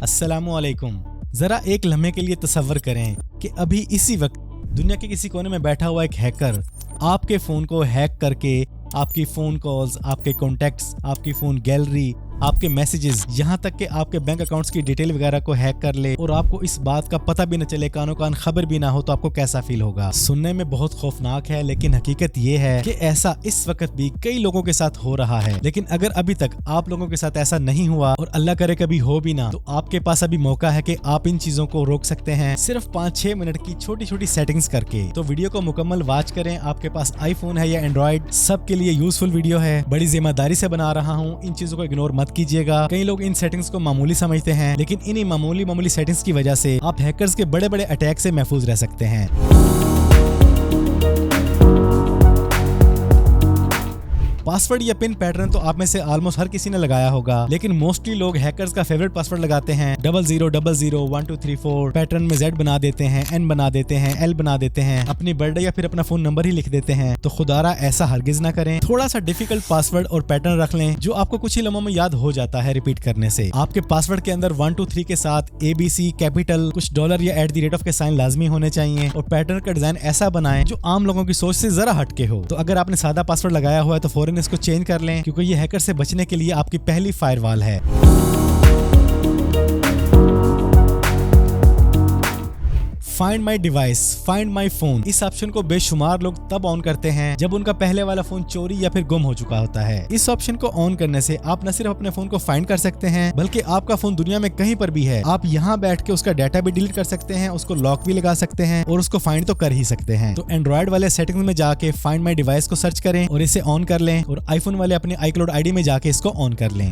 अस्सलामुअलैकुम। जरा एक लम्हे के लिए तसव्वुर करें कि अभी इसी वक्त दुनिया के किसी कोने में बैठा हुआ एक हैकर आपके फोन को हैक करके आपकी फोन कॉल्स, आपके कॉन्टैक्ट्स, आपकी फोन गैलरी, आपके मैसेजेस, यहाँ तक कि आपके बैंक अकाउंट्स की डिटेल वगैरह को हैक कर ले और आपको इस बात का पता भी न चले, कानो कान खबर भी ना हो, तो आपको कैसा फील होगा? सुनने में बहुत खौफनाक है, लेकिन हकीकत ये है कि ऐसा इस वक्त भी कई लोगों के साथ हो रहा है। लेकिन अगर अभी तक आप लोगों के साथ ऐसा नहीं हुआ और अल्लाह करे कभी हो भी ना, तो आपके पास अभी मौका है कि आप इन चीजों को रोक सकते हैं सिर्फ 5-6 मिनट की छोटी छोटी सेटिंग्स करके। तो वीडियो को मुकम्मल वॉच करें। आपके पास आईफोन है या एंड्रॉइड, सबके लिए यूजफुल वीडियो है। बड़ी जिम्मेदारी से बना रहा हूँ, इन चीजों को इग्नोर मत कीजिएगा। कई लोग इन सेटिंग्स को मामूली समझते हैं, लेकिन इन्हीं मामूली सेटिंग्स की वजह से आप हैकर्स के बड़े बड़े अटैक से महफूज रह सकते हैं। पासवर्ड या पिन पैटर्न तो आप में से ऑलमोस्ट हर किसी ने लगाया होगा, लेकिन मोस्टली लोग हैकर्स का फेवरेट पासवर्ड लगाते हैं 00001234। पैटर्न में Z बना देते हैं, N बना देते हैं, L बना देते हैं, अपनी बर्थडे या फिर अपना फोन नंबर ही लिख देते हैं। तो खुदारा ऐसा हरगिज ना करें। थोड़ा सा डिफिकल्ट पासवर्ड और पैटर्न रख लें जो आपको कुछ ही लम्हों में याद हो जाता है रिपीट करने से। आपके पासवर्ड के अंदर 1 2 3 के साथ ABC, कैपिटल, कुछ डॉलर या @ के साइन लाजमी होने चाहिए और पैटर्न का डिजाइन ऐसा बनाएं जो आम लोगों की सोच से जरा हटके हो। तो अगर आपने सादा पासवर्ड लगाया हुआ है तो फौरन इसको चेंज कर लें, क्योंकि ये हैकर से बचने के लिए आपकी पहली फायरवॉल है। Find my device, find my phone, इस ऑप्शन को बेशुमार लोग तब ऑन करते हैं जब उनका पहले वाला फोन चोरी या फिर गुम हो चुका होता है। इस ऑप्शन को ऑन करने से आप न सिर्फ अपने फोन को फाइंड कर सकते हैं, बल्कि आपका फोन दुनिया में कहीं पर भी है, आप यहाँ बैठ के उसका डाटा भी डिलीट कर सकते हैं, उसको लॉक भी लगा सकते हैं और उसको फाइंड तो कर ही सकते हैं। तो एंड्रॉइड वाले सेटिंग्स में जाके फाइंड माई डिवाइस को सर्च करें और इसे ऑन कर लें, और आईफोन वाले अपने iCloud ID में जाके इसको ऑन कर लें।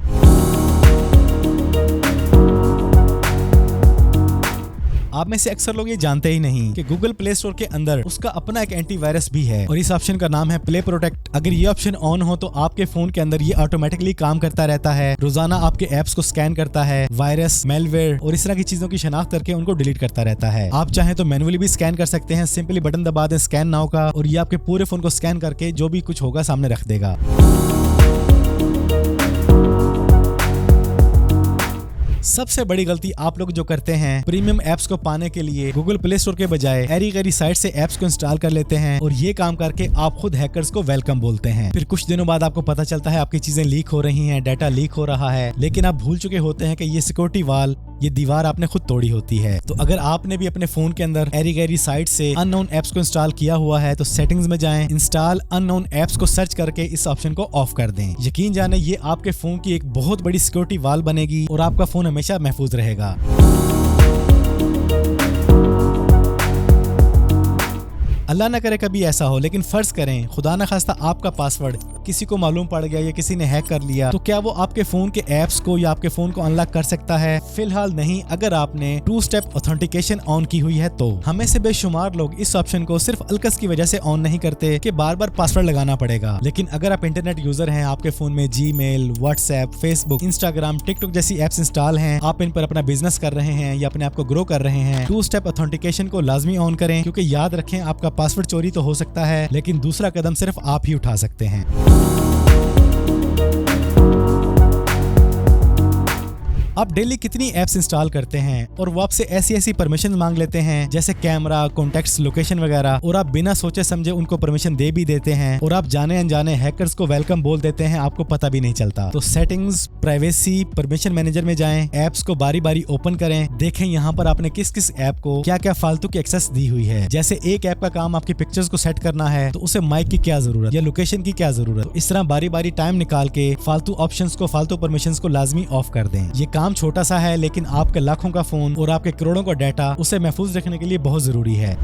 आप में से अक्सर लोग ये जानते ही नहीं कि गूगल प्ले स्टोर के अंदर उसका अपना एक एंटीवायरस भी है और इस ऑप्शन का नाम है प्ले प्रोटेक्ट। अगर ये ऑप्शन ऑन हो तो आपके फोन के अंदर ये ऑटोमेटिकली काम करता रहता है, रोजाना आपके ऐप्स को स्कैन करता है, वायरस, मेलवेयर और इस तरह की चीजों की शनाख्त करके उनको डिलीट करता रहता है। आप चाहें तो मैनुअली भी स्कैन कर सकते हैं, सिंपली बटन दबा दें स्कैन नाउ का और ये आपके पूरे फोन को स्कैन करके जो भी कुछ होगा सामने रख देगा। सबसे बड़ी गलती आप लोग जो करते हैं, प्रीमियम ऐप्स को पाने के लिए गूगल प्ले स्टोर के बजाय ऐरी गैरी साइट से ऐप्स को इंस्टॉल कर लेते हैं और ये काम करके आप खुद हैकर्स को वेलकम बोलते हैं। फिर कुछ दिनों बाद आपको पता चलता है आपकी चीजें लीक हो रही हैं, डाटा लीक हो रहा है, लेकिन आप भूल चुके होते हैं कि ये सिक्योरिटी वॉल, ये दीवार आपने खुद तोड़ी होती है। तो अगर आपने भी अपने फोन के अंदर ऐरी गैरी साइट से अननोन ऐप्स को इंस्टॉल किया हुआ है तो सेटिंग्स में जाएं, इंस्टॉल अननोन ऐप्स को सर्च करके इस ऑप्शन को ऑफ कर दें। यकीन जाने ये आपके फोन की एक बहुत बड़ी सिक्योरिटी वॉल बनेगी और आपका फोन हमेशा महफूज रहेगा। अल्लाह ना करे कभी ऐसा हो, लेकिन फर्ज करें खुदा ना खास्ता आपका पासवर्ड किसी को मालूम पड़ गया या किसी ने हैक कर लिया, तो क्या वो आपके फोन के ऐप्स को या आपके फोन को अनलॉक कर सकता है? फिलहाल नहीं, अगर आपने 2 स्टेप ऑथेंटिकेशन ऑन की हुई है तो। हमें से बेशुमार लोग इस ऑप्शन को सिर्फ अलकस की वजह से ऑन नहीं करते कि बार बार पासवर्ड लगाना पड़ेगा, लेकिन अगर आप इंटरनेट यूजर हैं, आपके फोन में Gmail, WhatsApp, Facebook, Instagram, TikTok जैसी एप्स इंस्टॉल हैं, आप इन पर अपना बिजनेस कर रहे हैं या अपने आप को ग्रो कर रहे हैं, 2 स्टेप ऑथेंटिकेशन को लाजमी ऑन करें, क्योंकि याद रखें आपका पासवर्ड चोरी तो हो सकता है, लेकिन दूसरा कदम सिर्फ आप ही उठा सकते हैं। आप डेली कितनी ऐप्स इंस्टॉल करते हैं और वो आपसे ऐसी परमिशन मांग लेते हैं जैसे कैमरा, कॉन्टैक्ट्स, लोकेशन वगैरह, और आप बिना सोचे समझे उनको परमिशन दे भी देते हैं और आप जाने अनजाने हैकर्स को वेलकम बोल देते हैं, आपको पता भी नहीं चलता। तो सेटिंग्स, प्राइवेसी, परमिशन मैनेजर में जाएं, ऐप्स को बारी बारी ओपन करें, देखें यहाँ पर आपने किस किस ऐप को क्या क्या फालतू की एक्सेस दी हुई है। जैसे एक ऐप का काम आपकी पिक्चर्स को सेट करना है तो उसे माइक की क्या जरूरत या लोकेशन की क्या जरूरत। तो इस तरह बारी बारी टाइम निकाल के फालतू ऑप्शंस को, फालतू परमिशंस को लाजमी ऑफ कर दें। ये काम छोटा सा है, लेकिन आपके लाखों का फोन और आपके करोड़ों का डाटा उसे महफूज रखने के लिए बहुत जरूरी है।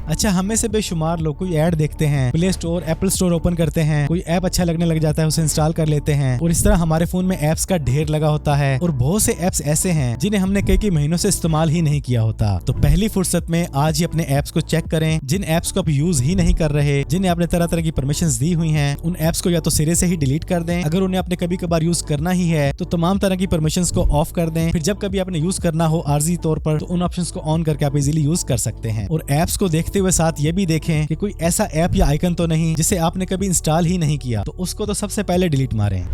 अच्छा, हमें से बेशुमार लोग कोई ऐड देखते हैं, play store, Apple store open करते हैं, कोई ऐप अच्छा लगने लग जाता है, उसे इंस्टॉल कर लेते हैं और इस तरह हमारे फोन में ऐप्स का ढेर लगा होता है और बहुत से ऐप्स ऐसे हैं जिन्हें हमने कई महीनों से इस्तेमाल ही नहीं किया होता। तो पहली फुर्सत में आज ही अपने ऐप्स को चेक करें, जिन ऐप्स को आप यूज ही नहीं कर रहे, जिन्हें आपने तरह तरह की परमिशंस दी हुई हैं, उन ऐप्स को या तो सिरे से ही डिलीट कर दें, अगर उन्हें आपने कभी कभार यूज करना ही है तो तमाम तरह की परमिशंस को ऑफ कर दें। फिर जब कभी आपने यूज करना हो आर्जी तौर पर तो उन ऑप्शंस को ऑन करके आप इजीली यूज कर सकते हैं। और ऐप्स को देखते करते हुए साथ ये भी देखें कि कोई ऐसा ऐप या आइकन तो नहीं जिसे आपने कभी इंस्टॉल ही नहीं किया, तो उसको तो सबसे पहले डिलीट मारें।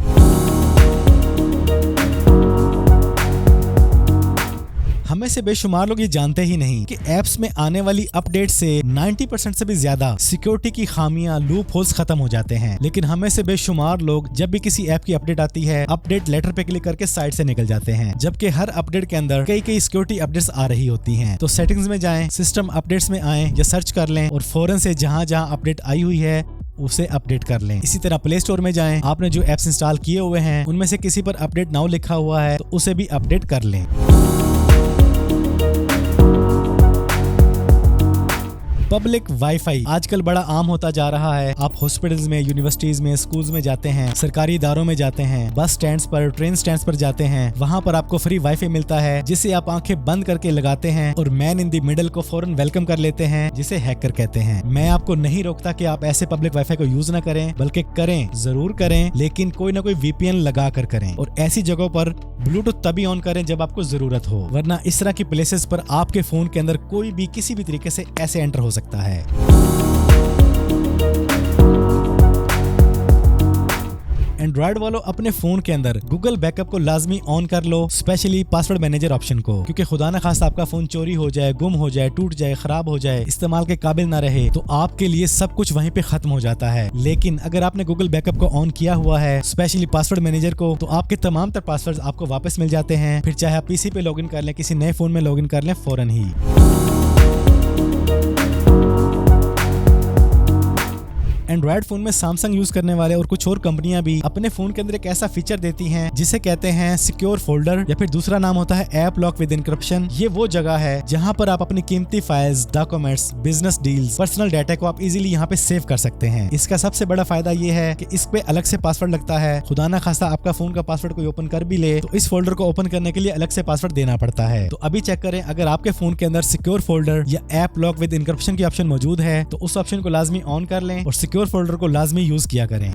हमें से बेशुमार लोग ये जानते ही नहीं कि ऐप्स में आने वाली अपडेट से 90% से भी ज्यादा सिक्योरिटी की खामियां, लूप होल्स खत्म हो जाते हैं। लेकिन हमें से बेशुमार लोग जब भी किसी ऐप की अपडेट आती है, अपडेट लेटर पे क्लिक करके साइट से निकल जाते हैं, जबकि हर अपडेट के अंदर कई सिक्योरिटी अपडेट्स आ रही होती हैं। तो सेटिंग्स में जाएं, सिस्टम अपडेट्स में आएं या सर्च कर लें और फौरन से जहां अपडेट आई हुई है उसे अपडेट कर लें। इसी तरह प्ले स्टोर में जाएं, आपने जो एप्स इंस्टॉल किए हुए हैं उनमें से किसी पर अपडेट नाउ लिखा हुआ है तो उसे भी अपडेट कर लें। पब्लिक वाईफाई आजकल बड़ा आम होता जा रहा है। आप हॉस्पिटल्स में, यूनिवर्सिटीज में, स्कूल्स में जाते हैं, सरकारी इदारों में जाते हैं, बस स्टैंड्स पर, ट्रेन स्टैंड्स पर जाते हैं, वहां पर आपको फ्री वाईफाई मिलता है जिसे आप आंखें बंद करके लगाते हैं और मैन इन द मिडल को फौरन वेलकम कर लेते हैं, जिसे हैकर कहते हैं। मैं आपको नहीं रोकता कि आप ऐसे पब्लिक वाईफाई को यूज ना करें, बल्कि करें, जरूर करें, लेकिन कोई ना कोई VPN लगा कर करें और ऐसी जगहों पर ब्लूटूथ तभी ऑन करें जब आपको जरूरत हो, वरना इस तरह की प्लेसेस पर आपके फोन के अंदर कोई भी किसी भी तरीके से ऐसे एंटर हो सकता है। एंड्रॉइड वालों अपने फोन के अंदर गूगल बैकअप को लाजमी ऑन कर लो, स्पेशली पासवर्ड मैनेजर ऑप्शन को, क्योंकि खुदा न खास्ता आपका फोन चोरी हो जाए, गुम हो जाए, टूट जाए, खराब हो जाए, इस्तेमाल के काबिल ना रहे, तो आपके लिए सब कुछ वहीं पे खत्म हो जाता है। लेकिन अगर आपने गूगल बैकअप को ऑन किया हुआ है, स्पेशली पासवर्ड मैनेजर को, तो आपके तमाम तर पासवर्ड आपको वापस मिल जाते हैं। फिर चाहे आप PC पे लॉगिन कर लें, किसी नए फोन में लॉगिन कर लें, फौरन ही। एंड्रॉइड फोन में सैमसंग यूज करने वाले और कुछ और कंपनियां भी अपने फोन के अंदर एक ऐसा फीचर देती हैं जिसे कहते हैं सिक्योर फोल्डर, या फिर दूसरा नाम होता है ऐप लॉक विद एन्क्रिप्शन। ये वो जगह है जहां पर आप अपनी कीमती files, documents, business deals, personal data को आप इजीली यहां पे सेव कर सकते हैं। इसका सबसे बड़ा फायदा ये है कि इस पे अलग से पासवर्ड लगता है। खुदा ना खास्ता आपका फोन का पासवर्ड कोई ओपन कर भी ले तो इस फोल्डर को ओपन करने के लिए अलग से पासवर्ड देना पड़ता है। तो अभी चेक करें, अगर आपके फोन के अंदर सिक्योर फोल्डर या ऐप लॉक विद एन्क्रिप्शन की ऑप्शन मौजूद है तो उस ऑप्शन को लाजमी ऑन कर लें और सिक्योर फोल्डर को लाजमी यूज किया करें।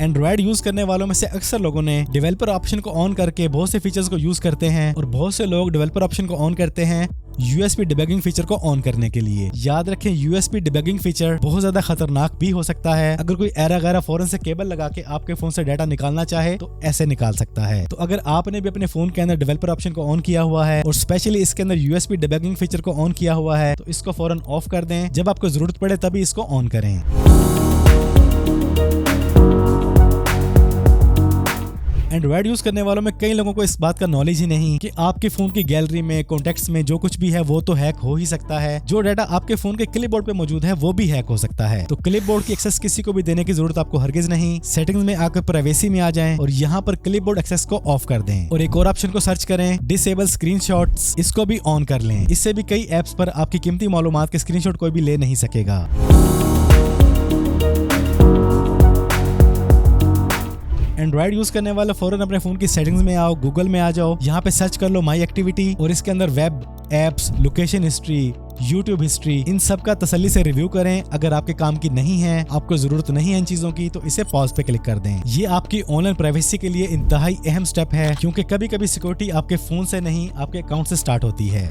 एंड्रॉइड यूज करने वालों में से अक्सर लोगों ने डेवलपर ऑप्शन को ऑन करके बहुत से फीचर्स को यूज करते हैं और बहुत से लोग डेवलपर ऑप्शन को ऑन करते हैं USB डिबगिंग फीचर को ऑन करने के लिए। याद रखें, USB डिबगिंग फीचर बहुत ज्यादा खतरनाक भी हो सकता है। अगर कोई एरर वगैरह फौरन से केबल लगा के आपके फोन से डाटा निकालना चाहे तो ऐसे निकाल सकता है। तो अगर आपने भी अपने फोन के अंदर डेवलपर ऑप्शन को ऑन किया हुआ है और स्पेशली इसके अंदर USB डिबगिंग फीचर को ऑन किया हुआ है तो इसको फौरन ऑफ कर दें। जब आपको जरूरत पड़े तभी इसको ऑन करें। एंड्रॉइड यूज करने वालों में कई लोगों को इस बात का नॉलेज ही नहीं कि आपके फोन की गैलरी में, कॉन्टेक्ट्स में जो कुछ भी है वो तो हैक हो ही सकता है। जो डाटा आपके फोन के क्लिपबोर्ड पे मौजूद है वो भी हैक हो सकता है। तो क्लिपबोर्ड की एक्सेस किसी को भी देने की जरूरत आपको हरगिज नहीं। सेटिंग्स में आकर प्राइवेसी में आ जाएं और यहाँ पर क्लिपबोर्ड एक्सेस को ऑफ कर दें और एक और ऑप्शन को सर्च करें, डिसेबल स्क्रीनशॉट्स, इसको भी ऑन कर लें। इससे भी कई एप्स पर आपकी कीमती मालूमात के स्क्रीनशॉट कोई भी ले नहीं सकेगा। एंड्रॉइड यूज करने वाला फौरन अपने फोन की सेटिंग्स में आओ, गूगल में आ जाओ, यहाँ पे सर्च कर लो माई एक्टिविटी और इसके अंदर web, apps, location history, YouTube history, इन सब का तसल्ली से रिव्यू करें। अगर आपके काम की नहीं है, आपको जरूरत नहीं है इन चीजों की, तो इसे पॉज पे क्लिक कर दें। ये आपकी ऑनलाइन प्राइवेसी के लिए इंतहाई अहम स्टेप है, क्योंकि कभी कभी सिक्योरिटी आपके फोन से नहीं आपके अकाउंट से स्टार्ट होती है।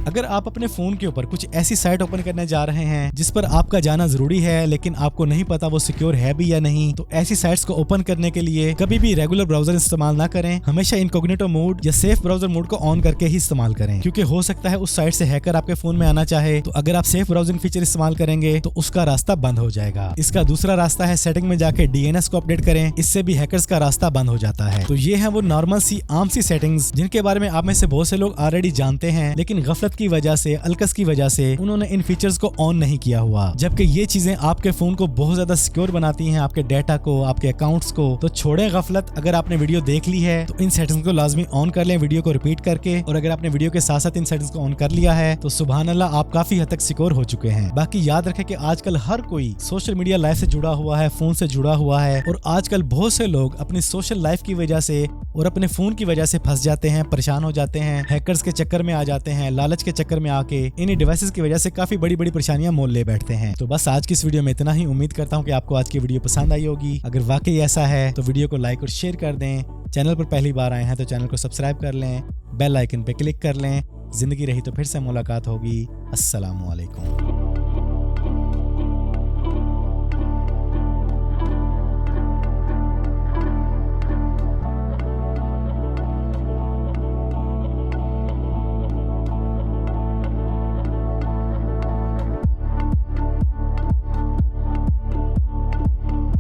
अगर आप अपने फोन के ऊपर कुछ ऐसी साइट ओपन करने जा रहे हैं जिस पर आपका जाना जरूरी है लेकिन आपको नहीं पता वो सिक्योर है भी या नहीं, तो ऐसी साइट्स को ओपन करने के लिए कभी भी रेगुलर ब्राउजर इस्तेमाल ना करें। हमेशा इनकॉग्निटो मोड या सेफ ब्राउजर मोड को ऑन करके ही इस्तेमाल करें, क्योंकि हो सकता है उस साइट से हैकर आपके फोन में आना चाहे। तो अगर आप सेफ ब्राउजिंग फीचर इस्तेमाल करेंगे तो उसका रास्ता बंद हो जाएगा। इसका दूसरा रास्ता है सेटिंग में जाके DNS को अपडेट करें, इससे भी हैकर्स का रास्ता बंद हो जाता है। तो ये है वो नॉर्मल सी आम सी सेटिंग्स जिनके बारे में आप में से बहुत से लोग ऑलरेडी जानते हैं, लेकिन गफलत की वजह से, अलकस की वजह से उन्होंने इन फीचर्स को ऑन नहीं किया हुआ। जबकि ये चीजें आपके फोन को बहुत ज्यादा सिक्योर बनाती हैं, आपके डाटा को, आपके अकाउंट्स को। तो छोड़ें गफलत। अगर आपने वीडियो देख ली है तो इन सेटिंग्स को लाजमी ऑन कर लें, वीडियो को रिपीट करके। और अगर आपने वीडियो के साथ साथ इन सेटिंग्स को ऑन कर लिया है तो सुभान अल्लाह, आप काफी हद तक सिक्योर हो चुके हैं। बाकी याद रखें कि आजकल हर कोई सोशल मीडिया लाइफ से जुड़ा हुआ है, फोन से जुड़ा हुआ है, और आजकल बहुत से लोग अपनी सोशल लाइफ की वजह से और अपने फोन की वजह से फंस जाते हैं, परेशान हो जाते हैं, हैकर्स के चक्कर में आ जाते हैं, लालच के चक्कर में आके इन्हीं डिवाइसेस की वजह से काफी बड़ी बड़ी परेशानियां मोल ले बैठते हैं। तो बस आज की इस वीडियो में इतना ही। उम्मीद करता हूँ कि आपको आज की वीडियो पसंद आई होगी। अगर वाकई ऐसा है तो वीडियो को लाइक और शेयर कर दें। चैनल पर पहली बार आए हैं तो चैनल को सब्सक्राइब कर लें, बेल आइकन पे क्लिक कर लें। जिंदगी रही तो फिर से मुलाकात होगी। अस्सलाम वालेकुम।